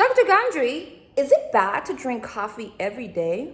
Dr. Gandri, is it bad to drink coffee every day?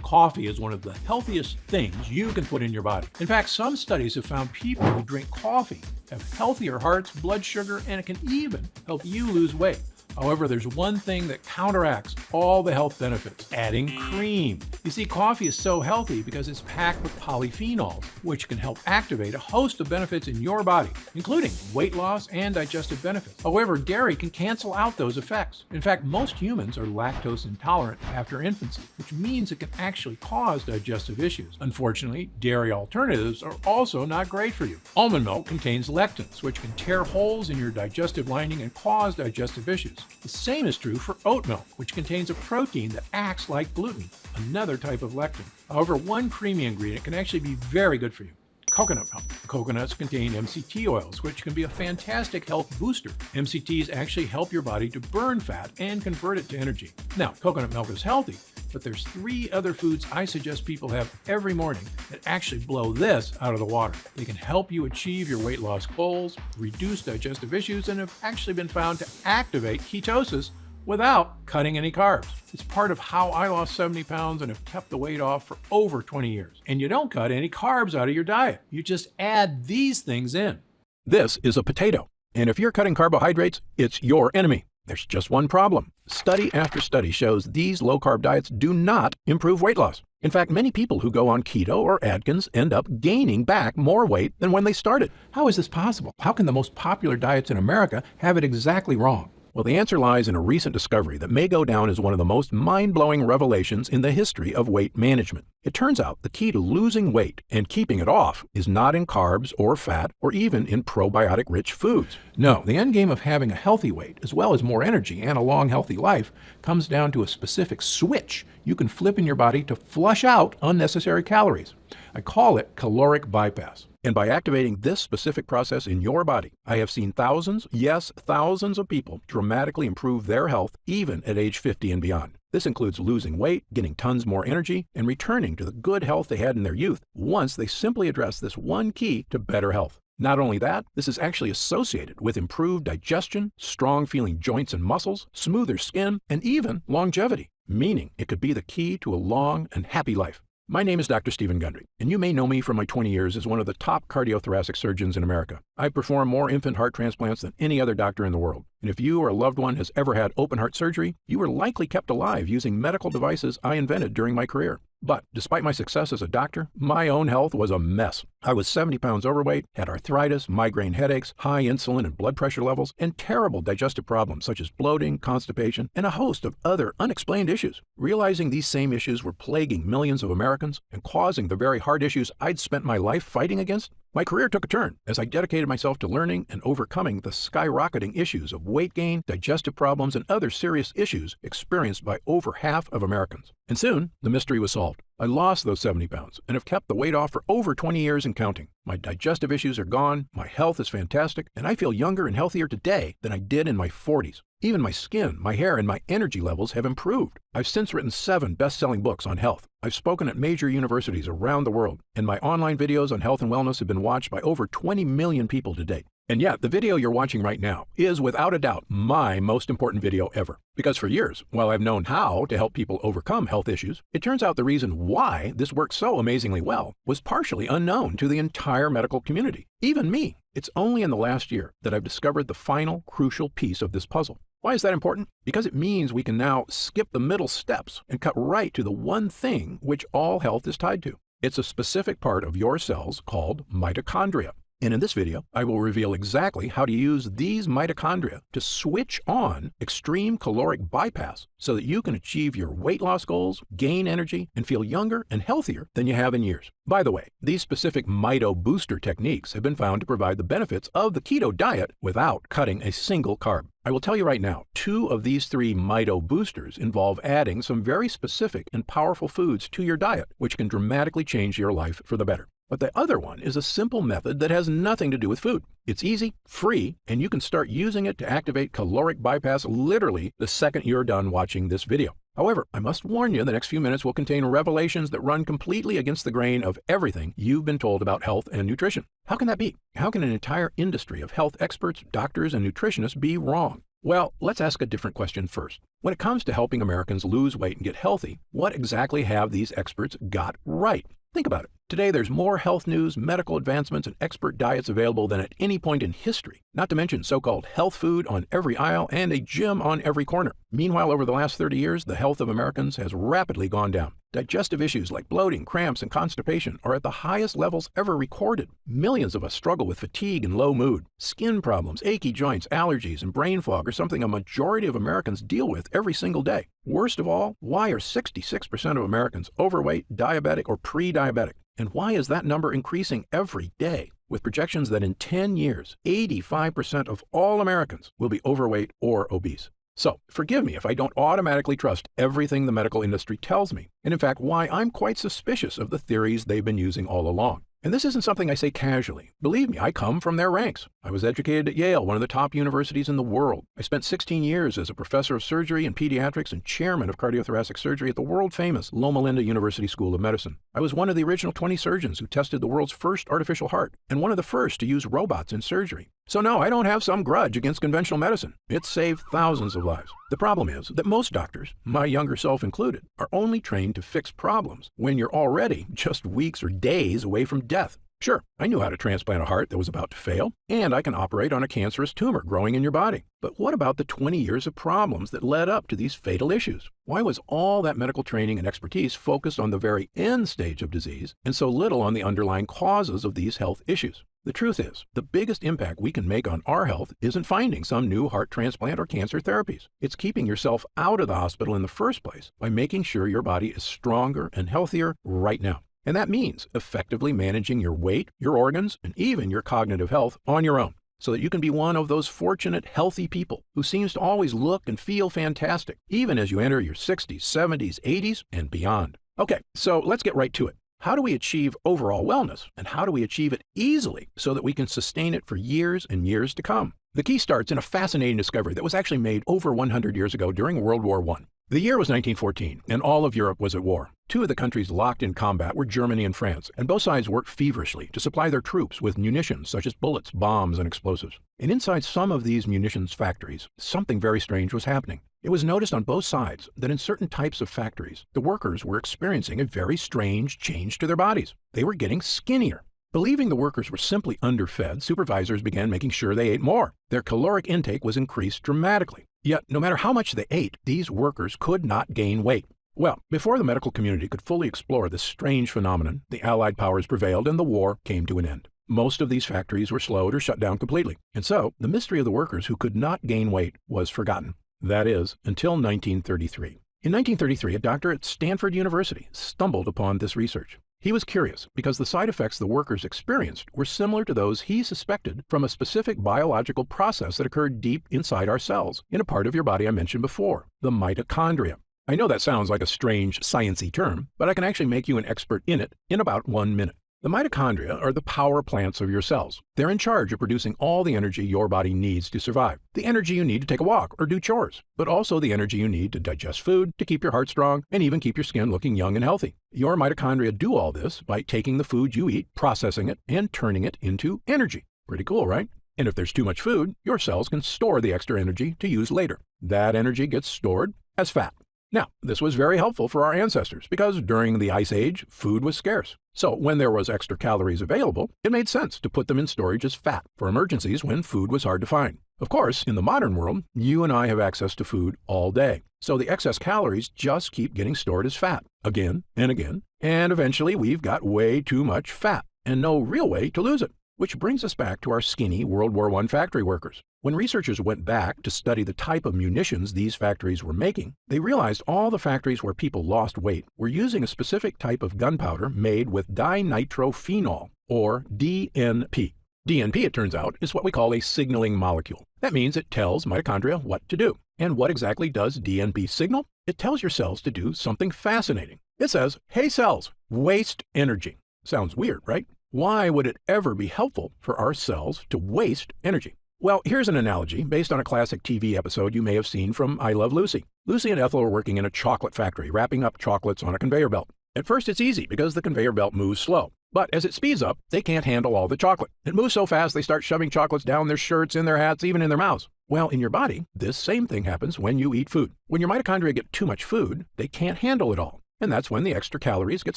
Coffee is one of the healthiest things you can put in your body. In fact, some studies have found people who drink coffee have healthier hearts, blood sugar, and it can even help you lose weight. However, there's one thing that counteracts all the health benefits: adding cream. You see, coffee is so healthy because it's packed with polyphenols, which can help activate a host of benefits in your body, including weight loss and digestive benefits. However, dairy can cancel out those effects. In fact, most humans are lactose intolerant after infancy, which means it can actually cause digestive issues. Unfortunately, dairy alternatives are also not great for you. Almond milk contains lectins, which can tear holes in your digestive lining and cause digestive issues. The same is true for oat milk, which contains a protein that acts like gluten, another type of lectin. However, one creamy ingredient can actually be very good for you: coconut milk. Coconuts contain MCT oils, which can be a fantastic health booster. MCTs actually help your body to burn fat and convert it to energy. Now, coconut milk is healthy, but there's 3 other foods I suggest people have every morning that actually blow this out of the water. They can help you achieve your weight loss goals, reduce digestive issues, and have actually been found to activate ketosis without cutting any carbs. It's part of how I lost 70 pounds and have kept the weight off for over 20 years. And you don't cut any carbs out of your diet. You just add these things in. This is a potato. And if you're cutting carbohydrates, it's your enemy. There's just one problem. Study after study shows these low-carb diets do not improve weight loss. In fact, many people who go on keto or Atkins end up gaining back more weight than when they started. How is this possible? How can the most popular diets in America have it exactly wrong? Well, the answer lies in a recent discovery that may go down as one of the most mind-blowing revelations in the history of weight management. It turns out the key to losing weight and keeping it off is not in carbs or fat or even in probiotic-rich foods. No, the end game of having a healthy weight, as well as more energy and a long, healthy life, comes down to a specific switch you can flip in your body to flush out unnecessary calories. I call it caloric bypass. And by activating this specific process in your body, I have seen thousands, yes, thousands of people dramatically improve their health even at age 50 and beyond. This includes losing weight, getting tons more energy, and returning to the good health they had in their youth once they simply address this one key to better health. Not only that, this is actually associated with improved digestion, strong feeling joints and muscles, smoother skin, and even longevity, meaning it could be the key to a long and happy life. My name is Dr. Stephen Gundry, and you may know me from my 20 years as one of the top cardiothoracic surgeons in America. I perform more infant heart transplants than any other doctor in the world. And if you or a loved one has ever had open heart surgery, you were likely kept alive using medical devices I invented during my career. But despite my success as a doctor, my own health was a mess. I was 70 pounds overweight, had arthritis, migraine headaches, high insulin and blood pressure levels, and terrible digestive problems such as bloating, constipation, and a host of other unexplained issues. Realizing these same issues were plaguing millions of Americans and causing the very heart issues I'd spent my life fighting against, my career took a turn as I dedicated myself to learning and overcoming the skyrocketing issues of weight gain, digestive problems, and other serious issues experienced by over half of Americans. And soon, the mystery was solved. I lost those 70 pounds and have kept the weight off for over 20 years and counting. My digestive issues are gone, my health is fantastic, and I feel younger and healthier today than I did in my 40s. Even my skin, my hair, and my energy levels have improved. I've since written 7 best-selling books on health. I've spoken at major universities around the world, and my online videos on health and wellness have been watched by over 20 million people to date. And yet, the video you're watching right now is without a doubt my most important video ever. Because for years, while I've known how to help people overcome health issues, it turns out the reason why this works so amazingly well was partially unknown to the entire medical community, even me. It's only in the last year that I've discovered the final crucial piece of this puzzle. Why is that important? Because it means we can now skip the middle steps and cut right to the one thing which all health is tied to. It's a specific part of your cells called mitochondria. And in this video, I will reveal exactly how to use these mitochondria to switch on extreme caloric bypass so that you can achieve your weight loss goals, gain energy, and feel younger and healthier than you have in years. By the way, these specific mito booster techniques have been found to provide the benefits of the keto diet without cutting a single carb. I will tell you right now, 2 of these 3 mito boosters involve adding some very specific and powerful foods to your diet, which can dramatically change your life for the better. But the other one is a simple method that has nothing to do with food. It's easy, free, and you can start using it to activate caloric bypass literally the second you're done watching this video. However, I must warn you the next few minutes will contain revelations that run completely against the grain of everything you've been told about health and nutrition. How can that be? How can an entire industry of health experts, doctors, and nutritionists be wrong? Well, let's ask a different question first. When it comes to helping Americans lose weight and get healthy, what exactly have these experts got right? Think about it. Today, there's more health news, medical advancements, and expert diets available than at any point in history, not to mention so-called health food on every aisle and a gym on every corner. Meanwhile, over the last 30 years, the health of Americans has rapidly gone down. Digestive issues like bloating, cramps, and constipation are at the highest levels ever recorded. Millions of us struggle with fatigue and low mood. Skin problems, achy joints, allergies, and brain fog are something a majority of Americans deal with every single day. Worst of all, why are 66% of Americans overweight, diabetic, or pre-diabetic? And why is that number increasing every day? With projections that in 10 years, 85% of all Americans will be overweight or obese. So, forgive me if I don't automatically trust everything the medical industry tells me, and in fact why I'm quite suspicious of the theories they've been using all along. And this isn't something I say casually. Believe me, I come from their ranks. I was educated at Yale, one of the top universities in the world. I spent 16 years as a professor of surgery and pediatrics and chairman of cardiothoracic surgery at the world-famous Loma Linda University School of Medicine. I was one of the original 20 surgeons who tested the world's first artificial heart, and one of the first to use robots in surgery. So no, I don't have some grudge against conventional medicine. It's saved thousands of lives. The problem is that most doctors, my younger self included, are only trained to fix problems when you're already just weeks or days away from death. Sure, I knew how to transplant a heart that was about to fail, and I can operate on a cancerous tumor growing in your body. But what about the 20 years of problems that led up to these fatal issues? Why was all that medical training and expertise focused on the very end stage of disease and so little on the underlying causes of these health issues? The truth is, the biggest impact we can make on our health isn't finding some new heart transplant or cancer therapies. It's keeping yourself out of the hospital in the first place by making sure your body is stronger and healthier right now. And that means effectively managing your weight, your organs, and even your cognitive health on your own, so that you can be one of those fortunate, healthy people who seems to always look and feel fantastic, even as you enter your 60s, 70s, 80s, and beyond. Okay, so let's get right to it. How do we achieve overall wellness, and how do we achieve it easily so that we can sustain it for years and years to come? The key starts in a fascinating discovery that was actually made over 100 years ago during World War I. The year was 1914, and all of Europe was at war. Two of the countries locked in combat were Germany and France, and both sides worked feverishly to supply their troops with munitions such as bullets, bombs, and explosives. And inside some of these munitions factories, something very strange was happening. It was noticed on both sides that in certain types of factories, the workers were experiencing a very strange change to their bodies. They were getting skinnier. Believing the workers were simply underfed, supervisors began making sure they ate more. Their caloric intake was increased dramatically. Yet, no matter how much they ate, these workers could not gain weight. Well, before the medical community could fully explore this strange phenomenon, the Allied powers prevailed and the war came to an end. Most of these factories were slowed or shut down completely. And so, the mystery of the workers who could not gain weight was forgotten. That is, until 1933. In 1933, a doctor at Stanford University stumbled upon this research. He was curious because the side effects the workers experienced were similar to those he suspected from a specific biological process that occurred deep inside our cells, in a part of your body I mentioned before, the mitochondria. I know that sounds like a strange, sciencey term, but I can actually make you an expert in it in about 1 minute. The mitochondria are the power plants of your cells. They're in charge of producing all the energy your body needs to survive. The energy you need to take a walk or do chores, but also the energy you need to digest food, to keep your heart strong, and even keep your skin looking young and healthy. Your mitochondria do all this by taking the food you eat, processing it, and turning it into energy. Pretty cool, right? And if there's too much food, your cells can store the extra energy to use later. That energy gets stored as fat. Now, this was very helpful for our ancestors because during the Ice Age, food was scarce. So when there was extra calories available, it made sense to put them in storage as fat for emergencies when food was hard to find. Of course, in the modern world, you and I have access to food all day. So the excess calories just keep getting stored as fat again and again. And eventually we've got way too much fat and no real way to lose it. Which brings us back to our skinny World War I factory workers. When researchers went back to study the type of munitions these factories were making, they realized all the factories where people lost weight were using a specific type of gunpowder made with dinitrophenol, or DNP. DNP, it turns out, is what we call a signaling molecule. That means it tells mitochondria what to do. And what exactly does DNP signal? It tells your cells to do something fascinating. It says, "Hey cells, waste energy." Sounds weird, right? Why would it ever be helpful for our cells to waste energy? Well, here's an analogy based on a classic TV episode you may have seen from I Love Lucy. Lucy and Ethel are working in a chocolate factory, wrapping up chocolates on a conveyor belt. At first, it's easy because the conveyor belt moves slow. But as it speeds up, they can't handle all the chocolate. It moves so fast they start shoving chocolates down their shirts, in their hats, even in their mouths. Well, in your body, this same thing happens when you eat food. When your mitochondria get too much food, they can't handle it all. And that's when the extra calories get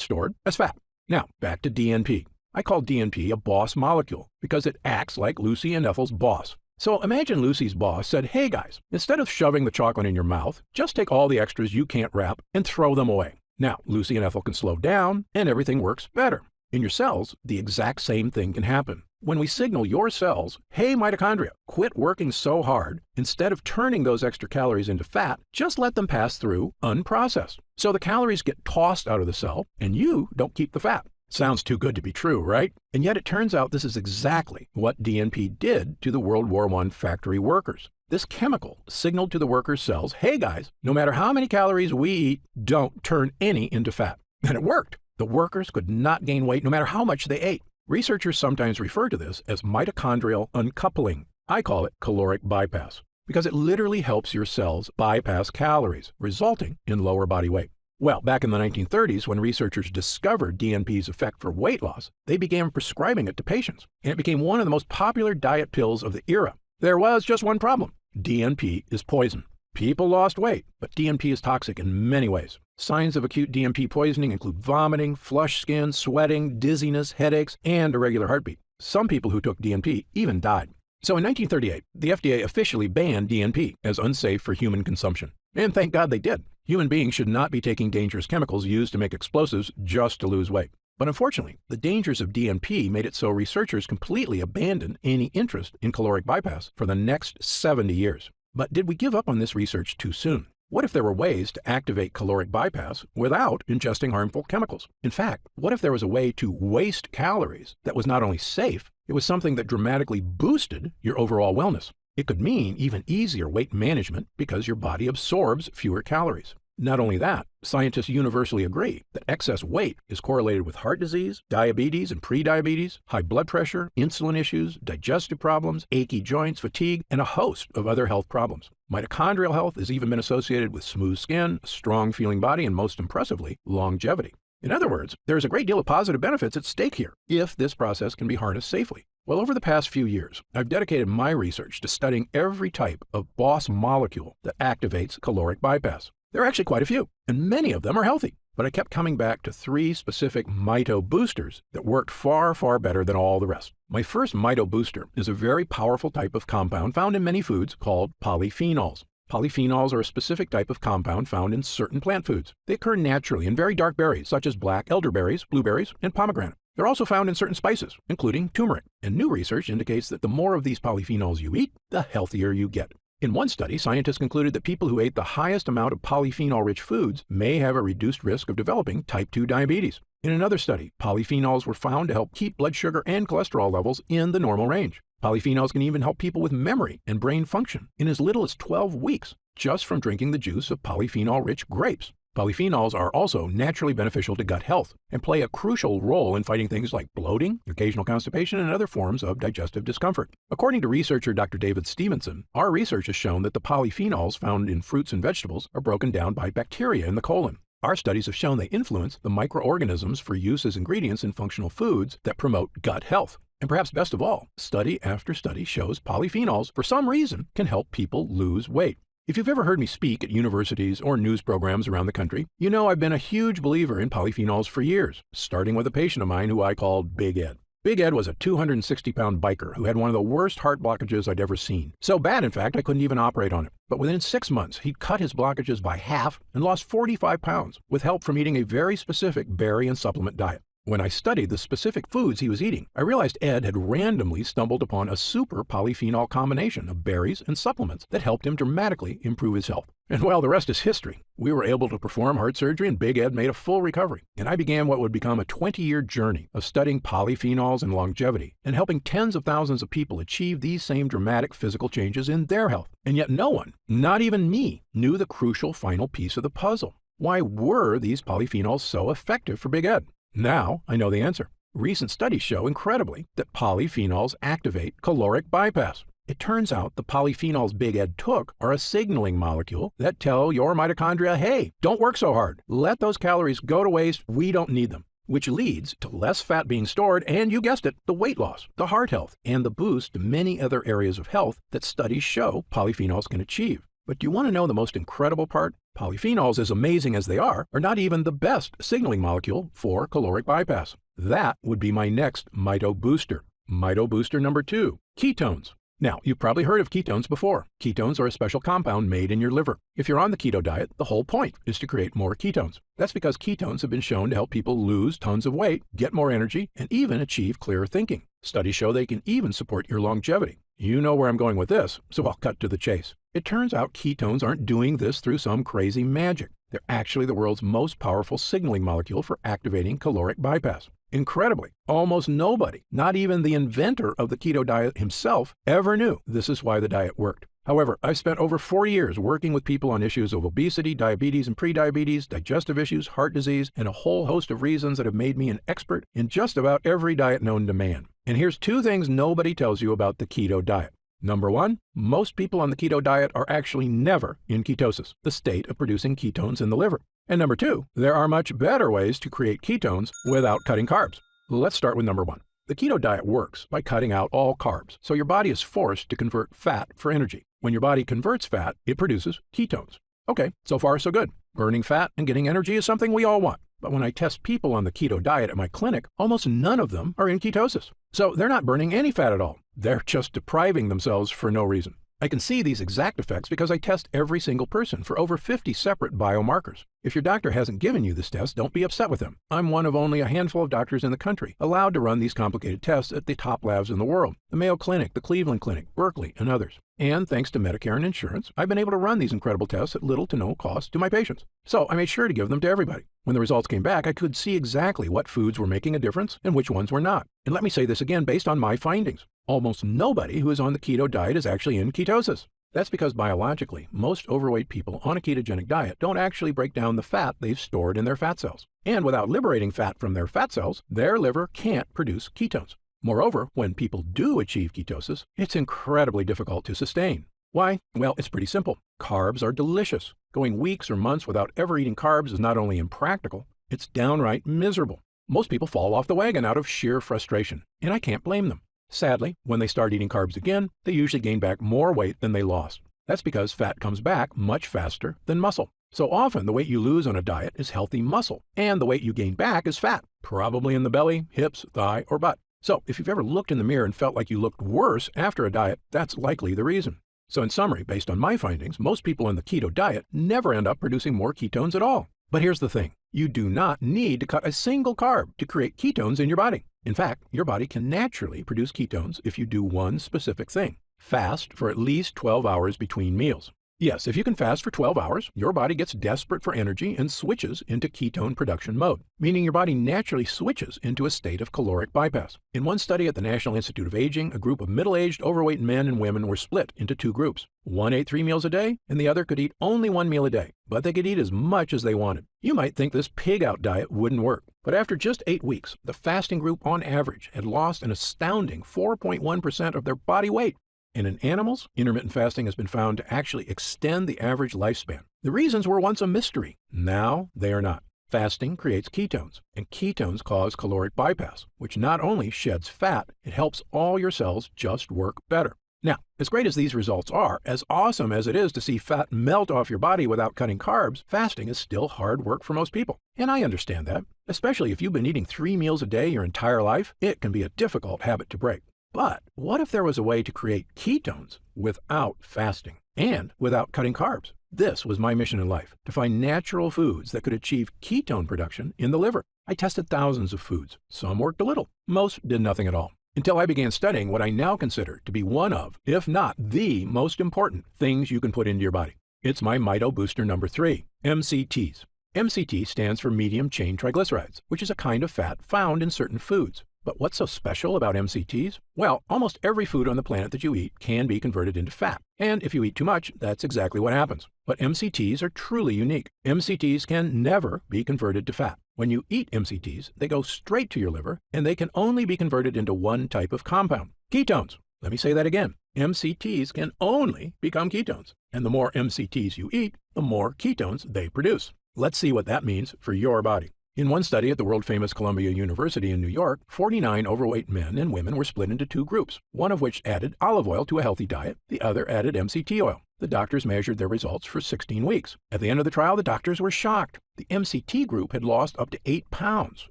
stored as fat. Now, back to DNP. I call DNP a boss molecule because it acts like Lucy and Ethel's boss. So imagine Lucy's boss said, hey guys, instead of shoving the chocolate in your mouth, just take all the extras you can't wrap and throw them away. Now, Lucy and Ethel can slow down and everything works better. In your cells, the exact same thing can happen. When we signal your cells, hey mitochondria, quit working so hard, instead of turning those extra calories into fat, just let them pass through unprocessed. So the calories get tossed out of the cell and you don't keep the fat. Sounds too good to be true, right? And yet it turns out this is exactly what DNP did to the World War I factory workers. This chemical signaled to the workers' cells, hey guys, no matter how many calories we eat, don't turn any into fat. And it worked. The workers could not gain weight no matter how much they ate. Researchers sometimes refer to this as mitochondrial uncoupling. I call it caloric bypass because it literally helps your cells bypass calories, resulting in lower body weight. Well, back in the 1930s, when researchers discovered DNP's effect for weight loss, they began prescribing it to patients, and it became one of the most popular diet pills of the era. There was just one problem. DNP is poison. People lost weight, but DNP is toxic in many ways. Signs of acute DNP poisoning include vomiting, flushed skin, sweating, dizziness, headaches, and irregular heartbeat. Some people who took DNP even died. So in 1938, the FDA officially banned DNP as unsafe for human consumption. And thank God they did. Human beings should not be taking dangerous chemicals used to make explosives just to lose weight. But unfortunately, the dangers of DNP made it so researchers completely abandoned any interest in caloric bypass for the next 70 years. But did we give up on this research too soon? What if there were ways to activate caloric bypass without ingesting harmful chemicals? In fact, what if there was a way to waste calories that was not only safe, it was something that dramatically boosted your overall wellness? It could mean even easier weight management because your body absorbs fewer calories. Not only that, scientists universally agree that excess weight is correlated with heart disease, diabetes and prediabetes, high blood pressure, insulin issues, digestive problems, achy joints, fatigue, and a host of other health problems. Mitochondrial health has even been associated with smooth skin, a strong feeling body, and most impressively, longevity. In other words, there is a great deal of positive benefits at stake here if this process can be harnessed safely. Well, over the past few years, I've dedicated my research to studying every type of boss molecule that activates caloric bypass. There are actually quite a few, and many of them are healthy. But I kept coming back to 3 specific mito boosters that worked far, far better than all the rest. My first mito booster is a very powerful type of compound found in many foods called polyphenols. Polyphenols are a specific type of compound found in certain plant foods. They occur naturally in very dark berries, such as black elderberries, blueberries, and pomegranate. They're also found in certain spices, including turmeric, and new research indicates that the more of these polyphenols you eat, the healthier you get. In one study, scientists concluded that people who ate the highest amount of polyphenol-rich foods may have a reduced risk of developing type 2 diabetes. In another study, polyphenols were found to help keep blood sugar and cholesterol levels in the normal range. Polyphenols can even help people with memory and brain function in as little as 12 weeks, just from drinking the juice of polyphenol-rich grapes. Polyphenols are also naturally beneficial to gut health and play a crucial role in fighting things like bloating, occasional constipation, and other forms of digestive discomfort. According to researcher Dr. David Stevenson, our research has shown that the polyphenols found in fruits and vegetables are broken down by bacteria in the colon. Our studies have shown they influence the microorganisms for use as ingredients in functional foods that promote gut health. And perhaps best of all, study after study shows polyphenols, for some reason, can help people lose weight. If you've ever heard me speak at universities or news programs around the country, you know I've been a huge believer in polyphenols for years, starting with a patient of mine who I called Big Ed. Big Ed was a 260-pound biker who had one of the worst heart blockages I'd ever seen. So bad, in fact, I couldn't even operate on it. But within 6 months, he'd cut his blockages by half and lost 45 pounds with help from eating a very specific berry and supplement diet. When I studied the specific foods he was eating, I realized Ed had randomly stumbled upon a super polyphenol combination of berries and supplements that helped him dramatically improve his health. And well, the rest is history. We were able to perform heart surgery and Big Ed made a full recovery. And I began what would become a 20-year journey of studying polyphenols and longevity and helping tens of thousands of people achieve these same dramatic physical changes in their health. And yet no one, not even me, knew the crucial final piece of the puzzle. Why were these polyphenols so effective for Big Ed? Now I know the answer. Recent studies show, incredibly, that polyphenols activate caloric bypass. It turns out the polyphenols Big Ed took are a signaling molecule that tell your mitochondria, hey, don't work so hard. Let those calories go to waste. We don't need them. Which leads to less fat being stored and, you guessed it, the weight loss, the heart health, and the boost to many other areas of health that studies show polyphenols can achieve. But do you want to know the most incredible part? Polyphenols, as amazing as they are not even the best signaling molecule for caloric bypass. That would be my next Mito Booster. Mito Booster number 2, ketones. Now, you've probably heard of ketones before. Ketones are a special compound made in your liver. If you're on the keto diet, the whole point is to create more ketones. That's because ketones have been shown to help people lose tons of weight, get more energy, and even achieve clearer thinking. Studies show they can even support your longevity. You know where I'm going with this, so I'll cut to the chase. It turns out ketones aren't doing this through some crazy magic. They're actually the world's most powerful signaling molecule for activating caloric bypass. Incredibly, almost nobody, not even the inventor of the keto diet himself, ever knew this is why the diet worked. However, I've spent over 40 years working with people on issues of obesity, diabetes and prediabetes, digestive issues, heart disease, and a whole host of reasons that have made me an expert in just about every diet known to man. And here's 2 things nobody tells you about the keto diet. Number 1, most people on the keto diet are actually never in ketosis, the state of producing ketones in the liver. And number 2, there are much better ways to create ketones without cutting carbs. Let's start with number 1. The keto diet works by cutting out all carbs, so your body is forced to convert fat for energy. When your body converts fat, it produces ketones. Okay, so far so good. Burning fat and getting energy is something we all want. But when I test people on the keto diet at my clinic, almost none of them are in ketosis. So they're not burning any fat at all. They're just depriving themselves for no reason. I can see these exact effects because I test every single person for over 50 separate biomarkers. If your doctor hasn't given you this test, don't be upset with them. I'm one of only a handful of doctors in the country allowed to run these complicated tests at the top labs in the world, the Mayo Clinic, the Cleveland Clinic, Berkeley, and others. And thanks to Medicare and insurance, I've been able to run these incredible tests at little to no cost to my patients. So I made sure to give them to everybody. When the results came back, I could see exactly what foods were making a difference and which ones were not. And let me say this again based on my findings. Almost nobody who is on the keto diet is actually in ketosis. That's because biologically, most overweight people on a ketogenic diet don't actually break down the fat they've stored in their fat cells. And without liberating fat from their fat cells, their liver can't produce ketones. Moreover, when people do achieve ketosis, it's incredibly difficult to sustain. Why? Well, it's pretty simple. Carbs are delicious. Going weeks or months without ever eating carbs is not only impractical, it's downright miserable. Most people fall off the wagon out of sheer frustration, and I can't blame them. Sadly, when they start eating carbs again, they usually gain back more weight than they lost. That's because fat comes back much faster than muscle. So often, the weight you lose on a diet is healthy muscle, and the weight you gain back is fat, probably in the belly, hips, thigh, or butt. So if you've ever looked in the mirror and felt like you looked worse after a diet, that's likely the reason. So in summary, based on my findings, most people on the keto diet never end up producing more ketones at all. But here's the thing. You do not need to cut a single carb to create ketones in your body. In fact, your body can naturally produce ketones if you do one specific thing. Fast for at least 12 hours between meals. Yes, if you can fast for 12 hours, your body gets desperate for energy and switches into ketone production mode, meaning your body naturally switches into a state of caloric bypass. In one study at the National Institute of Aging, a group of middle-aged overweight men and women were split into 2 groups. One ate 3 meals a day, and the other could eat only 1 meal a day, but they could eat as much as they wanted. You might think this pig-out diet wouldn't work, but after just 8 weeks, the fasting group on average had lost an astounding 4.1% of their body weight. And in animals, intermittent fasting has been found to actually extend the average lifespan. The reasons were once a mystery. Now they are not. Fasting creates ketones, and ketones cause caloric bypass, which not only sheds fat, it helps all your cells just work better. Now, as great as these results are, as awesome as it is to see fat melt off your body without cutting carbs, fasting is still hard work for most people. And I understand that. Especially if you've been eating 3 meals a day your entire life, it can be a difficult habit to break. But what if there was a way to create ketones without fasting and without cutting carbs? This was my mission in life, to find natural foods that could achieve ketone production in the liver. I tested thousands of foods. Some worked a little. Most did nothing at all. Until I began studying what I now consider to be one of, if not the most important things you can put into your body. It's my Mito Booster number 3, MCTs. MCT stands for medium chain triglycerides, which is a kind of fat found in certain foods. But what's so special about MCTs? Well, almost every food on the planet that you eat can be converted into fat. And if you eat too much, that's exactly what happens. But MCTs are truly unique. MCTs can never be converted to fat. When you eat MCTs, they go straight to your liver, and they can only be converted into one type of compound, ketones. Let me say that again. MCTs can only become ketones, and the more MCTs you eat, the more ketones they produce. Let's see what that means for your body. In one study at the world-famous Columbia University in New York, 49 overweight men and women were split into two groups, one of which added olive oil to a healthy diet, the other added MCT oil. The doctors measured their results for 16 weeks. At the end of the trial, the doctors were shocked. The MCT group had lost up to 8 pounds,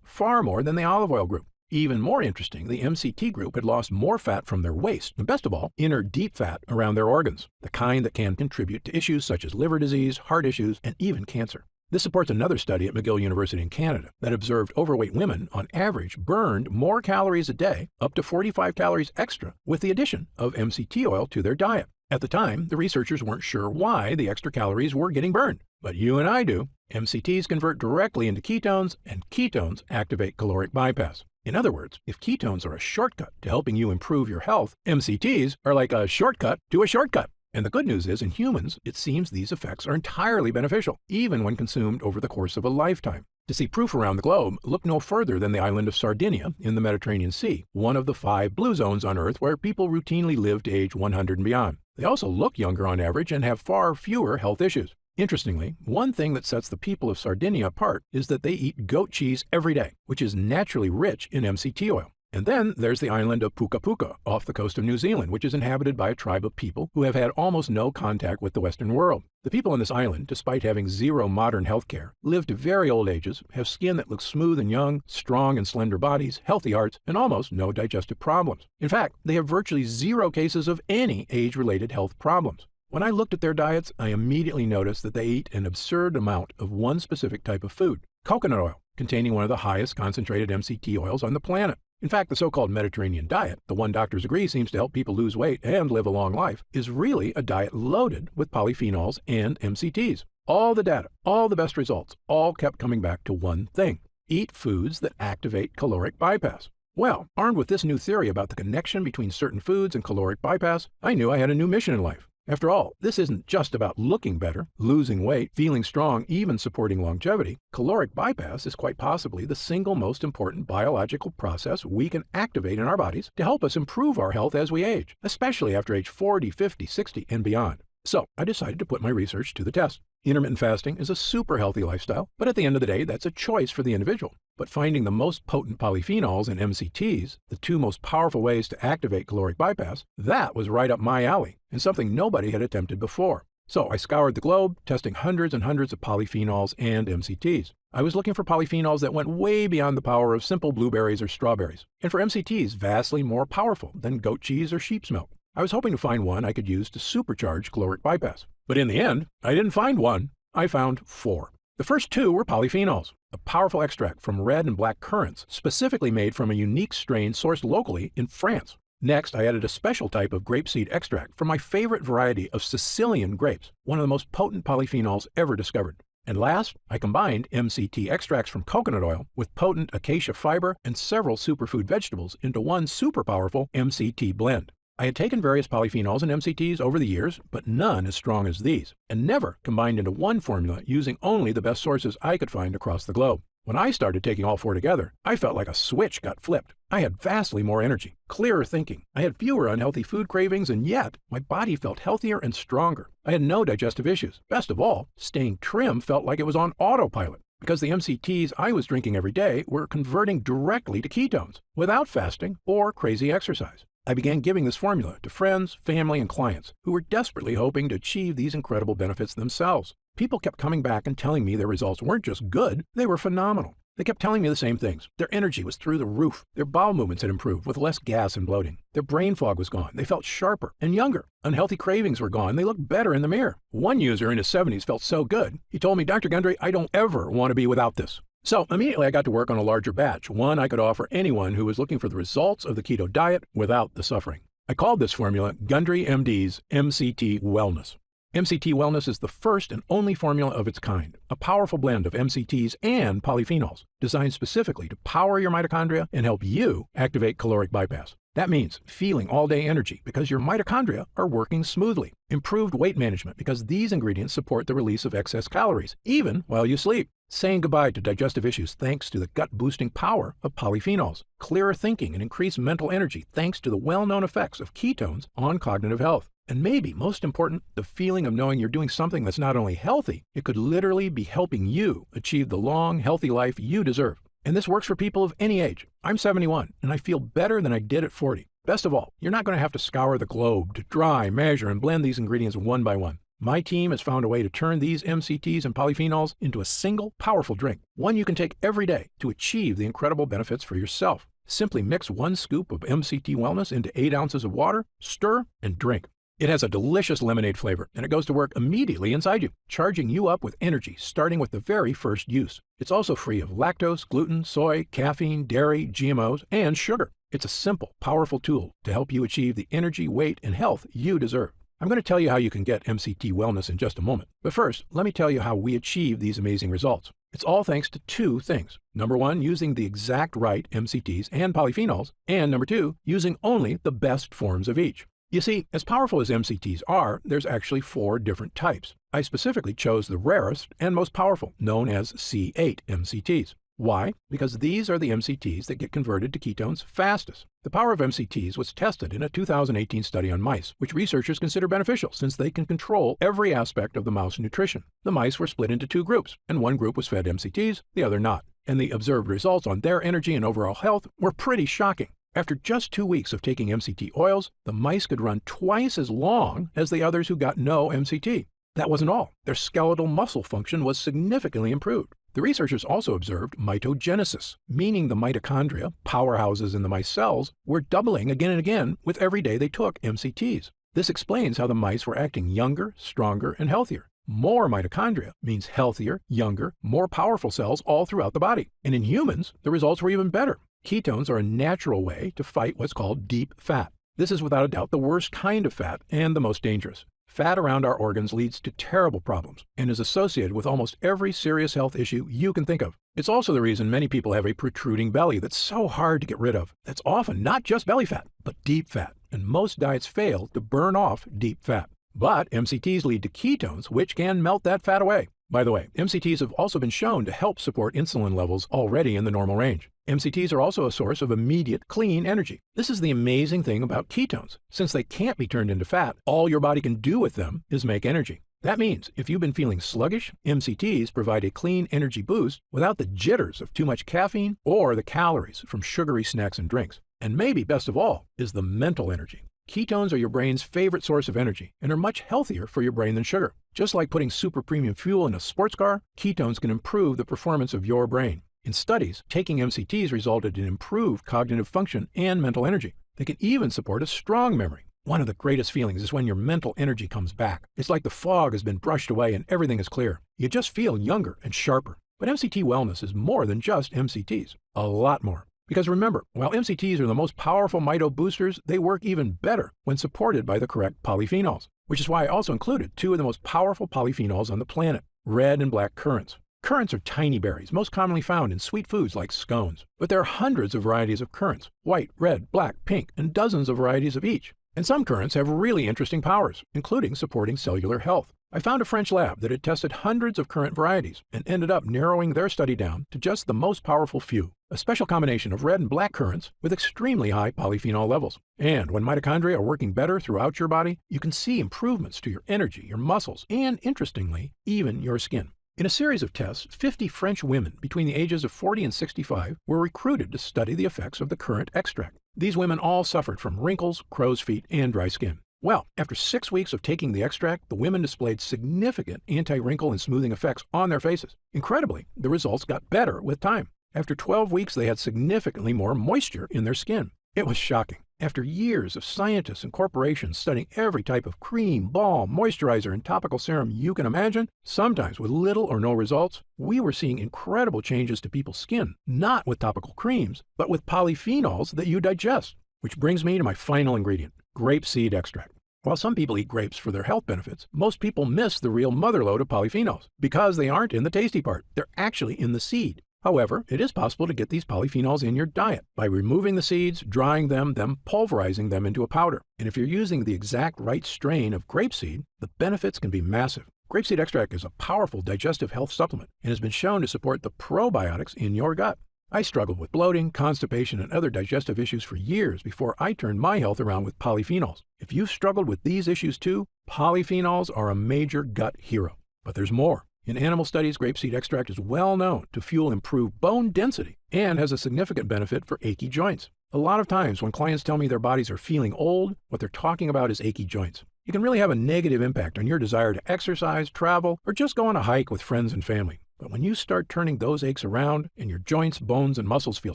far more than the olive oil group. Even more interesting, the MCT group had lost more fat from their waist, and best of all, inner deep fat around their organs, the kind that can contribute to issues such as liver disease, heart issues, and even cancer. This supports another study at McGill University in Canada that observed overweight women, on average, burned more calories a day, up to 45 calories extra, with the addition of MCT oil to their diet. At the time, the researchers weren't sure why the extra calories were getting burned, but you and I do. MCTs convert directly into ketones, and ketones activate caloric bypass. In other words, if ketones are a shortcut to helping you improve your health, MCTs are like a shortcut to a shortcut. And the good news is, in humans, it seems these effects are entirely beneficial, even when consumed over the course of a lifetime. To see proof around the globe, look no further than the island of Sardinia in the Mediterranean Sea, one of the 5 blue zones on Earth where people routinely live to age 100 and beyond. They also look younger on average and have far fewer health issues. Interestingly, one thing that sets the people of Sardinia apart is that they eat goat cheese every day, which is naturally rich in MCT oil. And then there's the island of Puka Puka off the coast of New Zealand, which is inhabited by a tribe of people who have had almost no contact with the Western world. The people on this island, despite having zero modern health care, live to very old ages, have skin that looks smooth and young, strong and slender bodies, healthy hearts, and almost no digestive problems. In fact, they have virtually 0 cases of any age-related health problems. When I looked at their diets, I immediately noticed that they eat an absurd amount of one specific type of food, coconut oil, containing one of the highest concentrated MCT oils on the planet. In fact, the so-called Mediterranean diet, the one doctors agree seems to help people lose weight and live a long life, is really a diet loaded with polyphenols and MCTs. All the data, all the best results, all kept coming back to one thing: eat foods that activate caloric bypass. Well, armed with this new theory about the connection between certain foods and caloric bypass, I knew I had a new mission in life. After all, this isn't just about looking better, losing weight, feeling strong, even supporting longevity. Caloric bypass is quite possibly the single most important biological process we can activate in our bodies to help us improve our health as we age, especially after age 40, 50, 60, and beyond. So I decided to put my research to the test. Intermittent fasting is a super healthy lifestyle, but at the end of the day, that's a choice for the individual. But finding the most potent polyphenols and MCTs, the 2 most powerful ways to activate caloric bypass, that was right up my alley, and something nobody had attempted before. So I scoured the globe, testing hundreds and hundreds of polyphenols and MCTs. I was looking for polyphenols that went way beyond the power of simple blueberries or strawberries, and for MCTs vastly more powerful than goat cheese or sheep's milk. I was hoping to find one I could use to supercharge caloric bypass. But in the end, I didn't find one. I found 4. The first 2 were polyphenols, a powerful extract from red and black currants, specifically made from a unique strain sourced locally in France. Next, I added a special type of grapeseed extract from my favorite variety of Sicilian grapes, one of the most potent polyphenols ever discovered. And last, I combined MCT extracts from coconut oil with potent acacia fiber and several superfood vegetables into one super powerful MCT blend. I had taken various polyphenols and MCTs over the years, but none as strong as these, and never combined into one formula using only the best sources I could find across the globe. When I started taking all 4 together, I felt like a switch got flipped. I had vastly more energy, clearer thinking. I had fewer unhealthy food cravings, and yet my body felt healthier and stronger. I had no digestive issues. Best of all, staying trim felt like it was on autopilot, because the MCTs I was drinking every day were converting directly to ketones, without fasting or crazy exercise. I began giving this formula to friends, family, and clients who were desperately hoping to achieve these incredible benefits themselves. People kept coming back and telling me their results weren't just good, they were phenomenal. They kept telling me the same things. Their energy was through the roof. Their bowel movements had improved with less gas and bloating. Their brain fog was gone. They felt sharper and younger. Unhealthy cravings were gone. They looked better in the mirror. One user in his 70s felt so good, he told me, "Dr. Gundry, I don't ever want to be without this." So immediately I got to work on a larger batch, one I could offer anyone who was looking for the results of the keto diet without the suffering. I called this formula Gundry MD's MCT Wellness. MCT Wellness is the first and only formula of its kind, a powerful blend of MCTs and polyphenols, designed specifically to power your mitochondria and help you activate caloric bypass. That means feeling all-day energy because your mitochondria are working smoothly. Improved weight management because these ingredients support the release of excess calories, even while you sleep. Saying goodbye to digestive issues thanks to the gut-boosting power of polyphenols. Clearer thinking and increased mental energy thanks to the well-known effects of ketones on cognitive health. And maybe most important, the feeling of knowing you're doing something that's not only healthy, it could literally be helping you achieve the long, healthy life you deserve. And this works for people of any age. I'm 71, and I feel better than I did at 40. Best of all, you're not going to have to scour the globe to dry, measure, and blend these ingredients one by one. My team has found a way to turn these MCTs and polyphenols into a single, powerful drink, one you can take every day to achieve the incredible benefits for yourself. Simply mix 1 scoop of MCT Wellness into 8 ounces of water, stir, and drink. It has a delicious lemonade flavor, and it goes to work immediately inside you, charging you up with energy starting with the very first use. It's also free of lactose, gluten, soy, caffeine, dairy, GMOs, and sugar. It's a simple, powerful tool to help you achieve the energy, weight, and health you deserve. I'm going to tell you how you can get MCT Wellness in just a moment. But first, let me tell you how we achieve these amazing results. It's all thanks to 2 things. Number 1, using the exact right MCTs and polyphenols, and number 2, using only the best forms of each. You see, as powerful as MCTs are, there's actually 4 different types. I specifically chose the rarest and most powerful, known as C8 MCTs. Why? Because these are the MCTs that get converted to ketones fastest. The power of MCTs was tested in a 2018 study on mice, which researchers consider beneficial since they can control every aspect of the mouse nutrition. The mice were split into 2 groups, and one group was fed MCTs, the other not. And the observed results on their energy and overall health were pretty shocking. After just 2 weeks of taking MCT oils, the mice could run twice as long as the others who got no MCT. That wasn't all. Their skeletal muscle function was significantly improved. The researchers also observed mitogenesis, meaning the mitochondria, powerhouses in the mice cells, were doubling again and again with every day they took MCTs. This explains how the mice were acting younger, stronger, and healthier. More mitochondria means healthier, younger, more powerful cells all throughout the body. And in humans, the results were even better. Ketones are a natural way to fight what's called deep fat. This is without a doubt the worst kind of fat and the most dangerous. Fat around our organs leads to terrible problems and is associated with almost every serious health issue you can think of. It's also the reason many people have a protruding belly that's so hard to get rid of. That's often not just belly fat, but deep fat, and most diets fail to burn off deep fat. But MCTs lead to ketones, which can melt that fat away. By the way, MCTs have also been shown to help support insulin levels already in the normal range. MCTs are also a source of immediate, clean energy. This is the amazing thing about ketones. Since they can't be turned into fat, all your body can do with them is make energy. That means if you've been feeling sluggish, MCTs provide a clean energy boost without the jitters of too much caffeine or the calories from sugary snacks and drinks. And maybe best of all is the mental energy. Ketones are your brain's favorite source of energy and are much healthier for your brain than sugar. Just like putting super premium fuel in a sports car, ketones can improve the performance of your brain. In studies, taking MCTs resulted in improved cognitive function and mental energy. They can even support a strong memory. One of the greatest feelings is when your mental energy comes back. It's like the fog has been brushed away and everything is clear. You just feel younger and sharper. But MCT Wellness is more than just MCTs. A lot more. Because remember, while MCTs are the most powerful mito boosters, they work even better when supported by the correct polyphenols, which is why I also included 2 of the most powerful polyphenols on the planet, red and black currants. Currants are tiny berries, most commonly found in sweet foods like scones. But there are hundreds of varieties of currants, white, red, black, pink, and dozens of varieties of each. And some currants have really interesting powers, including supporting cellular health. I found a French lab that had tested hundreds of currant varieties and ended up narrowing their study down to just the most powerful few, a special combination of red and black currants with extremely high polyphenol levels. And when mitochondria are working better throughout your body, you can see improvements to your energy, your muscles, and interestingly, even your skin. In a series of tests, 50 French women between the ages of 40 and 65 were recruited to study the effects of the currant extract. These women all suffered from wrinkles, crow's feet, and dry skin. Well, after 6 weeks of taking the extract, the women displayed significant anti-wrinkle and smoothing effects on their faces. Incredibly, the results got better with time. After 12 weeks, they had significantly more moisture in their skin. It was shocking. After years of scientists and corporations studying every type of cream, balm, moisturizer, and topical serum you can imagine, sometimes with little or no results, we were seeing incredible changes to people's skin, not with topical creams, but with polyphenols that you digest. Which brings me to my final ingredient, grapeseed extract. While some people eat grapes for their health benefits, most people miss the real motherlode of polyphenols because they aren't in the tasty part. They're actually in the seed. However, it is possible to get these polyphenols in your diet by removing the seeds, drying them, then pulverizing them into a powder. And if you're using the exact right strain of grapeseed, the benefits can be massive. Grapeseed extract is a powerful digestive health supplement and has been shown to support the probiotics in your gut. I struggled with bloating, constipation, and other digestive issues for years before I turned my health around with polyphenols. If you've struggled with these issues too, polyphenols are a major gut hero. But there's more. In animal studies, grapeseed extract is well known to fuel improved bone density and has a significant benefit for achy joints. A lot of times when clients tell me their bodies are feeling old, what they're talking about is achy joints. It can really have a negative impact on your desire to exercise, travel, or just go on a hike with friends and family. But when you start turning those aches around and your joints, bones, and muscles feel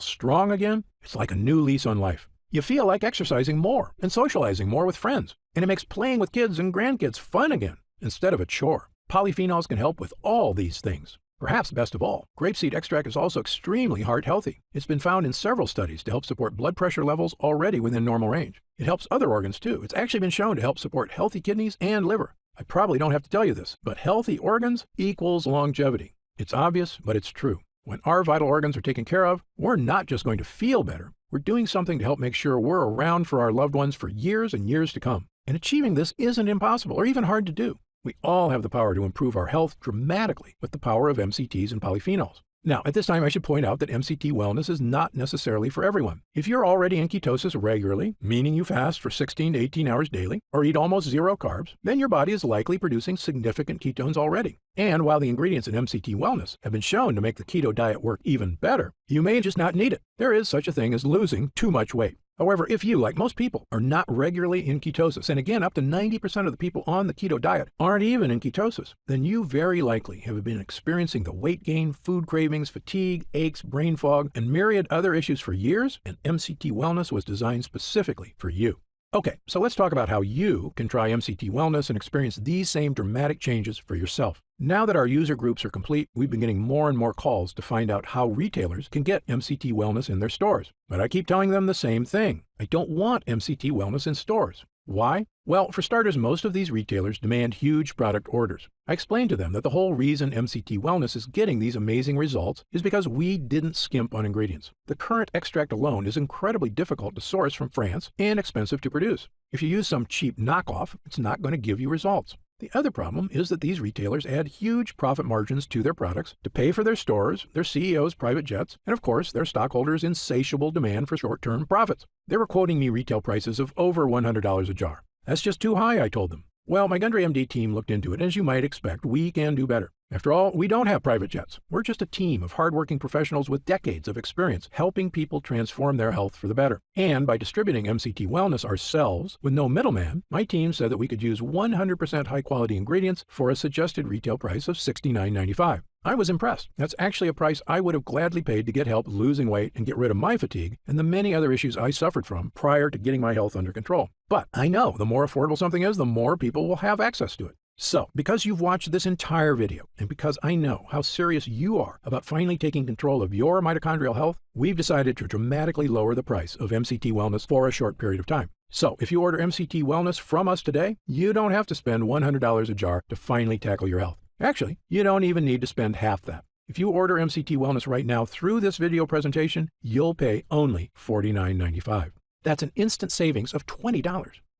strong again, it's like a new lease on life. You feel like exercising more and socializing more with friends, and it makes playing with kids and grandkids fun again instead of a chore. Polyphenols can help with all these things. Perhaps best of all, grapeseed extract is also extremely heart healthy. It's been found in several studies to help support blood pressure levels already within normal range. It helps other organs too. It's actually been shown to help support healthy kidneys and liver. I probably don't have to tell you this, but healthy organs equals longevity. It's obvious, but it's true. When our vital organs are taken care of, we're not just going to feel better. We're doing something to help make sure we're around for our loved ones for years and years to come. And achieving this isn't impossible or even hard to do. We all have the power to improve our health dramatically with the power of MCTs and polyphenols. Now, at this time, I should point out that MCT wellness is not necessarily for everyone. If you're already in ketosis regularly, meaning you fast for 16 to 18 hours daily, or eat almost zero carbs, then your body is likely producing significant ketones already. And while the ingredients in MCT wellness have been shown to make the keto diet work even better, you may just not need it. There is such a thing as losing too much weight. However, if you, like most people, are not regularly in ketosis, and again, up to 90% of the people on the keto diet aren't even in ketosis, then you very likely have been experiencing the weight gain, food cravings, fatigue, aches, brain fog, and myriad other issues for years, and MCT Wellness was designed specifically for you. Okay, so let's talk about how you can try MCT Wellness and experience these same dramatic changes for yourself. Now that our user groups are complete, we've been getting more and more calls to find out how retailers can get MCT Wellness in their stores. But I keep telling them the same thing. I don't want MCT Wellness in stores. Why? Well, for starters, most of these retailers demand huge product orders. I explained to them that the whole reason MCT Wellness is getting these amazing results is because we didn't skimp on ingredients. The current extract alone is incredibly difficult to source from France and expensive to produce. If you use some cheap knockoff, it's not going to give you results. The other problem is that these retailers add huge profit margins to their products to pay for their stores, their CEOs' private jets, and of course, their stockholders' insatiable demand for short-term profits. They were quoting me retail prices of over $100 a jar. That's just too high, I told them. Well, my Gundry MD team looked into it, and as you might expect, we can do better. After all, we don't have private jets. We're just a team of hardworking professionals with decades of experience helping people transform their health for the better. And by distributing MCT Wellness ourselves with no middleman, my team said that we could use 100% high-quality ingredients for a suggested retail price of $69.95. I was impressed. That's actually a price I would have gladly paid to get help losing weight and get rid of my fatigue and the many other issues I suffered from prior to getting my health under control. But I know the more affordable something is, the more people will have access to it. So, because you've watched this entire video, and because I know how serious you are about finally taking control of your mitochondrial health, we've decided to dramatically lower the price of MCT Wellness for a short period of time. So, if you order MCT Wellness from us today, you don't have to spend $100 a jar to finally tackle your health. Actually, you don't even need to spend half that. If you order MCT Wellness right now through this video presentation, you'll pay only $49.95. That's an instant savings of $20.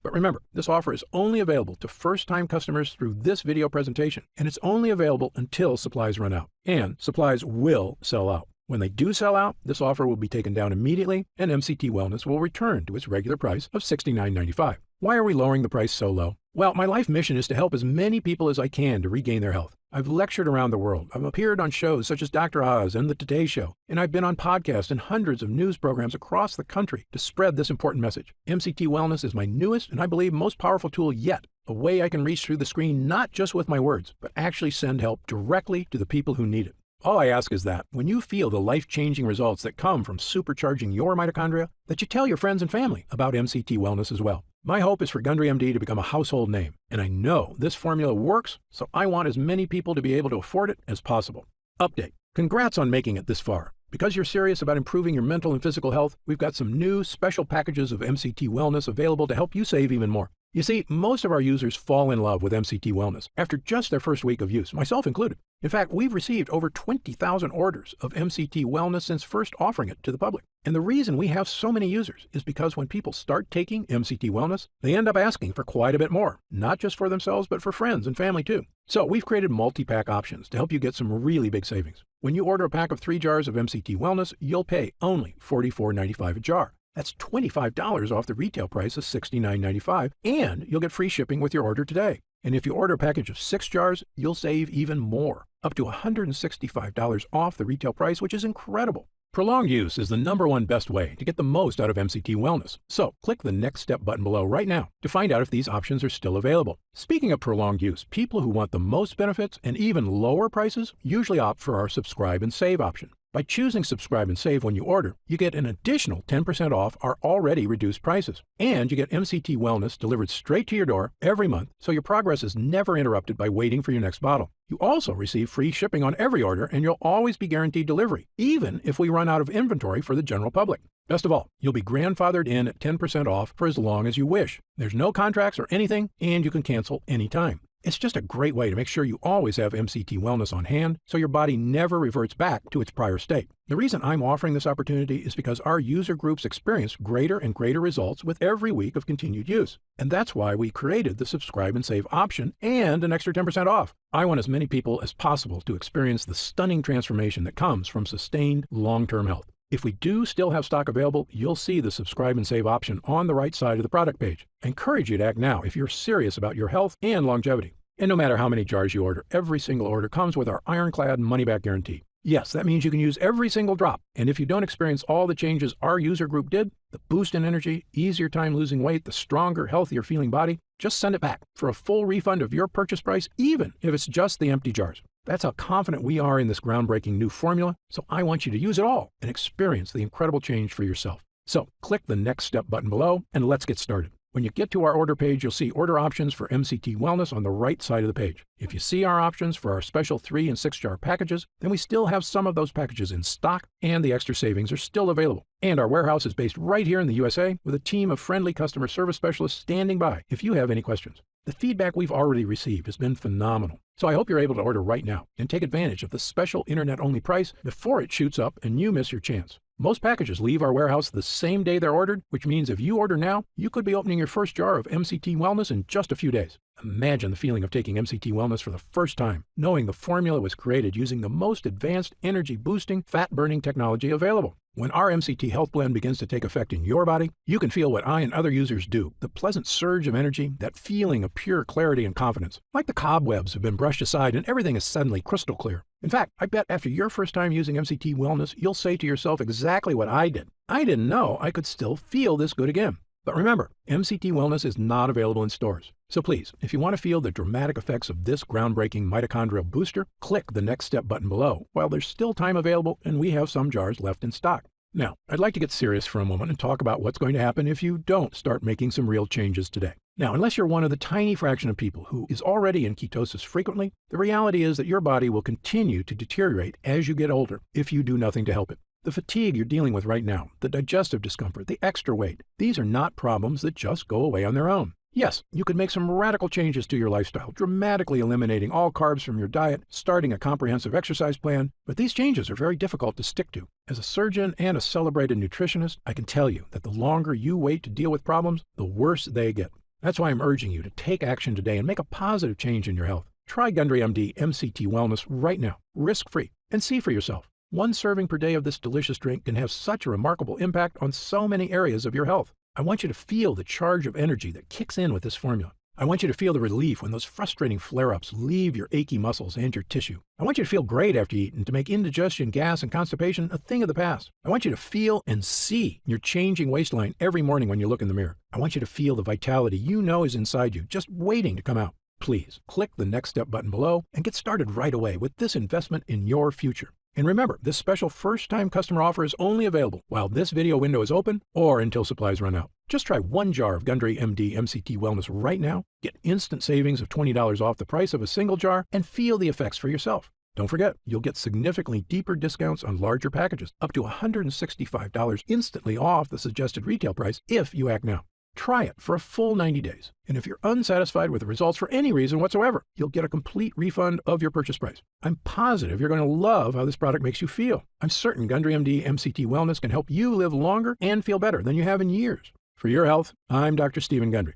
But remember, this offer is only available to first-time customers through this video presentation, and it's only available until supplies run out. And supplies will sell out. When they do sell out, this offer will be taken down immediately, and MCT Wellness will return to its regular price of $69.95. Why are we lowering the price so low? Well, my life mission is to help as many people as I can to regain their health. I've lectured around the world. I've appeared on shows such as Dr. Oz and The Today Show, and I've been on podcasts and hundreds of news programs across the country to spread this important message. MCT Wellness is my newest and I believe most powerful tool yet, a way I can reach through the screen not just with my words, but actually send help directly to the people who need it. All I ask is that, when you feel the life-changing results that come from supercharging your mitochondria, that you tell your friends and family about MCT Wellness as well. My hope is for Gundry MD to become a household name, and I know this formula works, so I want as many people to be able to afford it as possible. Update. Congrats on making it this far. Because you're serious about improving your mental and physical health, we've got some new special packages of MCT Wellness available to help you save even more. You see, most of our users fall in love with MCT Wellness after just their first week of use, myself included. In fact, we've received over 20,000 orders of MCT Wellness since first offering it to the public. And the reason we have so many users is because when people start taking MCT Wellness, they end up asking for quite a bit more, not just for themselves, but for friends and family too. So we've created multi-pack options to help you get some really big savings. When you order a pack of 3 jars of MCT Wellness, you'll pay only $44.95 a jar. That's $25 off the retail price of $69.95, and you'll get free shipping with your order today. And if you order a package of 6 jars, you'll save even more, up to $165 off the retail price, which is incredible. Prolonged use is the #1 best way to get the most out of MCT Wellness. So click the Next Step button below right now to find out if these options are still available. Speaking of prolonged use, people who want the most benefits and even lower prices usually opt for our Subscribe and Save option. By choosing Subscribe and Save when you order, you get an additional 10% off our already reduced prices. And you get MCT Wellness delivered straight to your door every month, so your progress is never interrupted by waiting for your next bottle. You also receive free shipping on every order, and you'll always be guaranteed delivery, even if we run out of inventory for the general public. Best of all, you'll be grandfathered in at 10% off for as long as you wish. There's no contracts or anything, and you can cancel anytime. It's just a great way to make sure you always have MCT Wellness on hand so your body never reverts back to its prior state. The reason I'm offering this opportunity is because our user groups experience greater and greater results with every week of continued use. And that's why we created the Subscribe and Save option and an extra 10% off. I want as many people as possible to experience the stunning transformation that comes from sustained long-term health. If we do still have stock available, you'll see the Subscribe and Save option on the right side of the product page. I encourage you to act now if you're serious about your health and longevity. And no matter how many jars you order, every single order comes with our ironclad money-back guarantee. Yes, that means you can use every single drop. And if you don't experience all the changes our user group did, the boost in energy, easier time losing weight, the stronger, healthier feeling body, just send it back for a full refund of your purchase price, even if it's just the empty jars. That's how confident we are in this groundbreaking new formula, so I want you to use it all and experience the incredible change for yourself. So click the Next Step button below and let's get started. When you get to our order page, you'll see order options for MCT Wellness on the right side of the page. If you see our options for our special 3 and 6 jar packages, then we still have some of those packages in stock and the extra savings are still available. And our warehouse is based right here in the USA with a team of friendly customer service specialists standing by if you have any questions. The feedback we've already received has been phenomenal. So I hope you're able to order right now and take advantage of the special internet-only price before it shoots up and you miss your chance. Most packages leave our warehouse the same day they're ordered, which means if you order now, you could be opening your first jar of MCT Wellness in just a few days. Imagine the feeling of taking MCT Wellness for the first time, knowing the formula was created using the most advanced energy-boosting, fat-burning technology available. When our MCT Health Blend begins to take effect in your body, you can feel what I and other users do, the pleasant surge of energy, that feeling of pure clarity and confidence. Like the cobwebs have been brushed aside and everything is suddenly crystal clear. In fact, I bet after your first time using MCT Wellness, you'll say to yourself exactly what I did. I didn't know I could still feel this good again. But remember, MCT Wellness is not available in stores. So please, if you want to feel the dramatic effects of this groundbreaking mitochondrial booster, click the Next Step button below while there's still time available and we have some jars left in stock. Now, I'd like to get serious for a moment and talk about what's going to happen if you don't start making some real changes today. Now, unless you're one of the tiny fraction of people who is already in ketosis frequently, the reality is that your body will continue to deteriorate as you get older if you do nothing to help it. The fatigue you're dealing with right now, the digestive discomfort, the extra weight, these are not problems that just go away on their own. Yes, you could make some radical changes to your lifestyle, dramatically eliminating all carbs from your diet, starting a comprehensive exercise plan, but these changes are very difficult to stick to. As a surgeon and a celebrated nutritionist, I can tell you that the longer you wait to deal with problems, the worse they get. That's why I'm urging you to take action today and make a positive change in your health. Try Gundry MD MCT Wellness right now, risk-free, and see for yourself. One serving per day of this delicious drink can have such a remarkable impact on so many areas of your health. I want you to feel the charge of energy that kicks in with this formula. I want you to feel the relief when those frustrating flare-ups leave your achy muscles and your tissue. I want you to feel great after you eat and to make indigestion, gas, and constipation a thing of the past. I want you to feel and see your changing waistline every morning when you look in the mirror. I want you to feel the vitality you know is inside you, just waiting to come out. Please click the Next Step button below and get started right away with this investment in your future. And remember, this special first-time customer offer is only available while this video window is open or until supplies run out. Just try 1 jar of Gundry MD MCT Wellness right now, get instant savings of $20 off the price of a single jar, and feel the effects for yourself. Don't forget, you'll get significantly deeper discounts on larger packages, up to $165 instantly off the suggested retail price if you act now. Try it for a full 90 days. And if you're unsatisfied with the results for any reason whatsoever, you'll get a complete refund of your purchase price. I'm positive you're going to love how this product makes you feel. I'm certain Gundry MD MCT Wellness can help you live longer and feel better than you have in years. For your health, I'm Dr. Stephen Gundry.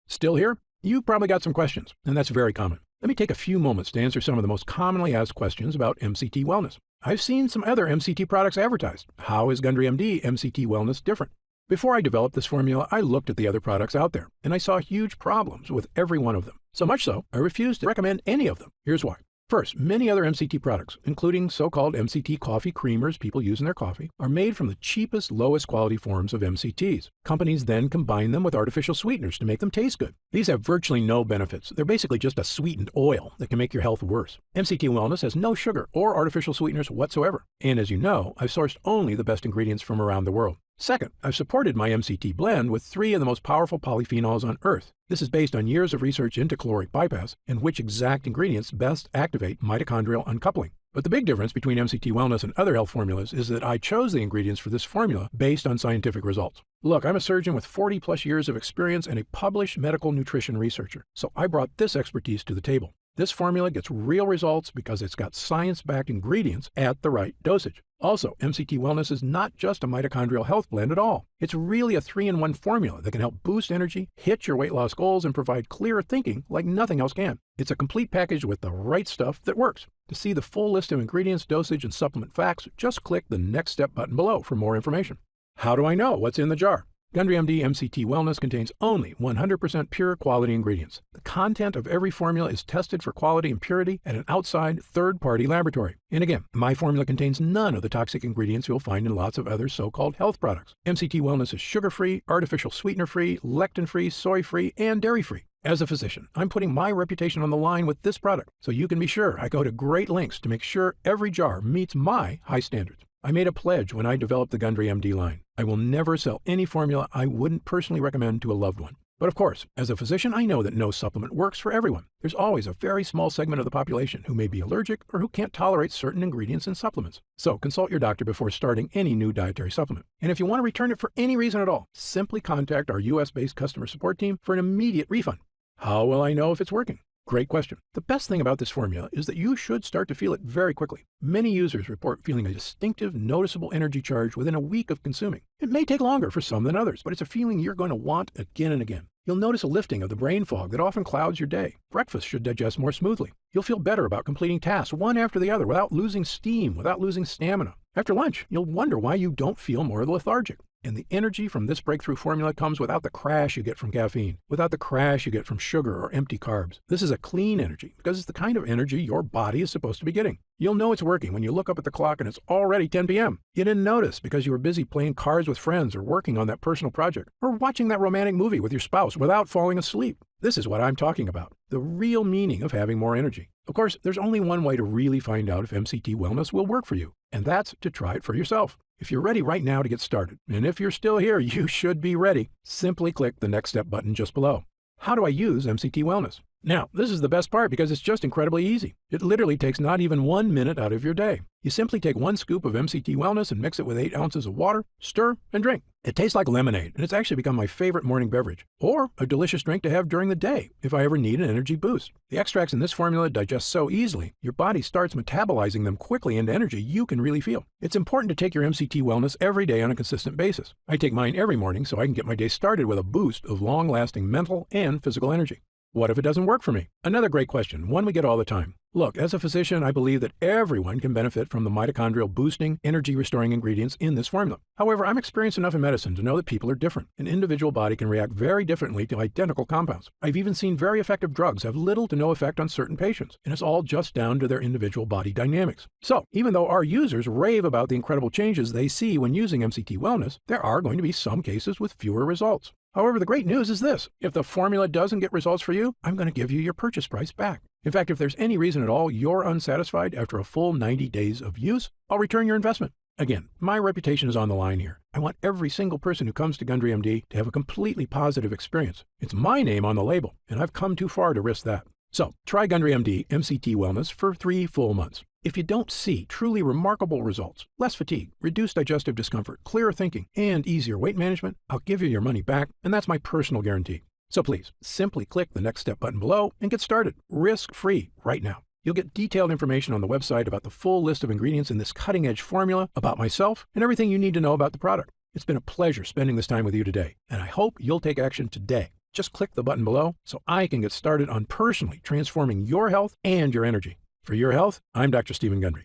Still here? You probably got some questions, and that's very common. Let me take a few moments to answer some of the most commonly asked questions about MCT Wellness. I've seen some other MCT products advertised. How is Gundry MD MCT Wellness different? Before I developed this formula, I looked at the other products out there, and I saw huge problems with every one of them. So much so, I refused to recommend any of them. Here's why. First, many other MCT products, including so-called MCT coffee creamers people use in their coffee, are made from the cheapest, lowest quality forms of MCTs. Companies then combine them with artificial sweeteners to make them taste good. These have virtually no benefits. They're basically just a sweetened oil that can make your health worse. MCT Wellness has no sugar or artificial sweeteners whatsoever. And as you know, I've sourced only the best ingredients from around the world. Second, I've supported my MCT blend with 3 of the most powerful polyphenols on Earth. This is based on years of research into caloric bypass and which exact ingredients best activate mitochondrial uncoupling. But the big difference between MCT Wellness and other health formulas is that I chose the ingredients for this formula based on scientific results. Look, I'm a surgeon with 40 plus years of experience and a published medical nutrition researcher, so I brought this expertise to the table. This formula gets real results because it's got science-backed ingredients at the right dosage. Also, MCT Wellness is not just a mitochondrial health blend at all. It's really a 3-in-1 formula that can help boost energy, hit your weight loss goals, and provide clearer thinking like nothing else can. It's a complete package with the right stuff that works. To see the full list of ingredients, dosage, and supplement facts, just click the Next Step button below for more information. How do I know what's in the jar? Gundry MD MCT Wellness contains only 100% pure quality ingredients. The content of every formula is tested for quality and purity at an outside third-party laboratory. And again, my formula contains none of the toxic ingredients you'll find in lots of other so-called health products. MCT Wellness is sugar-free, artificial sweetener-free, lectin-free, soy-free, and dairy-free. As a physician, I'm putting my reputation on the line with this product, so you can be sure I go to great lengths to make sure every jar meets my high standards. I made a pledge when I developed the Gundry MD line. I will never sell any formula I wouldn't personally recommend to a loved one. But of course, as a physician, I know that no supplement works for everyone. There's always a very small segment of the population who may be allergic or who can't tolerate certain ingredients in supplements. So consult your doctor before starting any new dietary supplement. And if you want to return it for any reason at all, simply contact our US-based customer support team for an immediate refund. How will I know if it's working? Great question. The best thing about this formula is that you should start to feel it very quickly. Many users report feeling a distinctive, noticeable energy charge within a week of consuming. It may take longer for some than others, but it's a feeling you're going to want again and again. You'll notice a lifting of the brain fog that often clouds your day. Breakfast should digest more smoothly. You'll feel better about completing tasks one after the other without losing steam, without losing stamina. After lunch, you'll wonder why you don't feel more lethargic. And the energy from this breakthrough formula comes without the crash you get from caffeine, without the crash you get from sugar or empty carbs. This is a clean energy because it's the kind of energy your body is supposed to be getting. You'll know it's working when you look up at the clock and it's already 10 p.m. You didn't notice because you were busy playing cards with friends or working on that personal project or watching that romantic movie with your spouse without falling asleep. This is what I'm talking about, the real meaning of having more energy. Of course, there's only one way to really find out if MCT Wellness will work for you, and that's to try it for yourself. If you're ready right now to get started, and if you're still here, you should be ready. Simply click the Next Step button just below. How do I use MCT Wellness? Now, this is the best part because it's just incredibly easy. It literally takes not even 1 minute out of your day. You simply take 1 scoop of MCT Wellness and mix it with 8 ounces of water, stir, and drink. It tastes like lemonade, and it's actually become my favorite morning beverage, or a delicious drink to have during the day if I ever need an energy boost. The extracts in this formula digest so easily, your body starts metabolizing them quickly into energy you can really feel. It's important to take your MCT Wellness every day on a consistent basis. I take mine every morning so I can get my day started with a boost of long-lasting mental and physical energy. What if it doesn't work for me? Another great question, one we get all the time. Look, as a physician, I believe that everyone can benefit from the mitochondrial boosting, energy-restoring ingredients in this formula. However, I'm experienced enough in medicine to know that people are different. An individual body can react very differently to identical compounds. I've even seen very effective drugs have little to no effect on certain patients, and it's all just down to their individual body dynamics. So, even though our users rave about the incredible changes they see when using MCT Wellness, there are going to be some cases with fewer results. However, the great news is this. If the formula doesn't get results for you, I'm going to give you your purchase price back. In fact, if there's any reason at all you're unsatisfied after a full 90 days of use, I'll return your investment. Again, my reputation is on the line here. I want every single person who comes to Gundry MD to have a completely positive experience. It's my name on the label, and I've come too far to risk that. So try Gundry MD MCT Wellness for 3 full months. If you don't see truly remarkable results, less fatigue, reduced digestive discomfort, clearer thinking, and easier weight management, I'll give you your money back, and that's my personal guarantee. So please, simply click the Next Step button below and get started, risk-free, right now. You'll get detailed information on the website about the full list of ingredients in this cutting-edge formula, about myself, and everything you need to know about the product. It's been a pleasure spending this time with you today, and I hope you'll take action today. Just click the button below so I can get started on personally transforming your health and your energy. For your health, I'm Dr. Stephen Gundry.